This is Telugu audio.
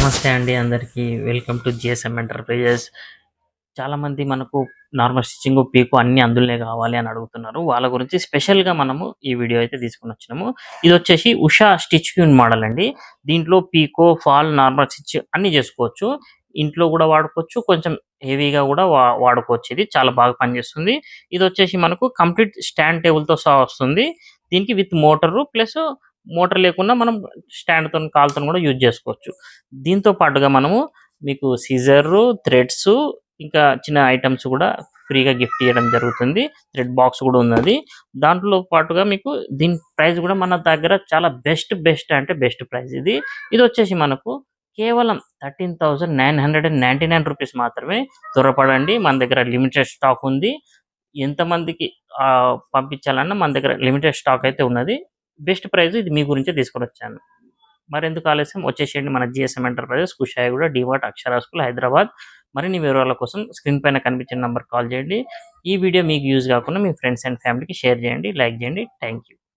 నమస్తే అండి అందరికీ. Welcome to GSM enterprises. చాలామంది మనకు నార్మల్ స్టిచ్చింగు, పీకో అన్నీ అందులోనే కావాలి అని అడుగుతున్నారు. వాళ్ళ గురించి స్పెషల్‌గా మనము ఈ వీడియో అయితే తీసుకొనొచ్చినాము. ఇదొచ్చేసి ఉషా స్టిచ్ క్యూన్ మోడల్ అండి. దీంట్లో పీకో, ఫాల్, నార్మల్ స్టిచ్ అన్నీ చేసుకోవచ్చు. ఇంట్లో కూడా వాడుకోవచ్చు. కొంచెం హెవీగా కూడా వాడుకోవచ్చు. ఇది చాలా బాగా పనిచేస్తుంది. ఇదొచ్చేసి మనకు కంప్లీట్ స్టాండ్ టేబుల్‌తో సహా వస్తుంది. దీనికి విత్ మోటారు ప్లస్ మోటార్ లేకున్నా మనం స్టాండ్‌తోని కాలుతోని కూడా యూజ్ చేసుకోవచ్చు. దీంతో పాటుగా మనము మీకు సీజరు, థ్రెడ్సు ఇంకా చిన్న ఐటెమ్స్ కూడా ఫ్రీగా గిఫ్ట్ ఇయ్యడం జరుగుతుంది. థ్రెడ్ బాక్స్ కూడా ఉన్నది. దాంట్లో పాటుగా మీకు దీని ప్రైస్ కూడా మన దగ్గర చాలా బెస్ట్ అంటే బెస్ట్ ప్రైస్ ఇది. ఇదొచ్చేసి మనకు కేవలం 13,999 రూపీస్ మాత్రమే. త్వరపడండి, మన దగ్గర లిమిటెడ్ స్టాక్ ఉంది. ఎంతమందికి పంపించాలన్నా మన దగ్గర లిమిటెడ్ స్టాక్ అయితే ఉన్నది. బెస్ట్ ప్రైస్ ఇది మీ గురించే తీసుకొనొచ్చాను. మరెందుకు ఆలస్యం, వచ్చేసేయండి మన జిఎస్ఎం ఎంటర్‌ప్రైజెస్, కుషాయిగూడ, డీమార్ట్, అక్షర స్కూల్, హైదరాబాద్. మరిన్ని వివరాల కోసం స్క్రీన్ పైన కనిపించిన నంబర్‌కి కాల్ చేయండి. ఈ వీడియో మీకు యూజ్ కాకుండా మీ ఫ్రెండ్స్ అండ్ ఫ్యామిలీకి షేర్ చేయండి, లైక్ చేయండి. Thank you.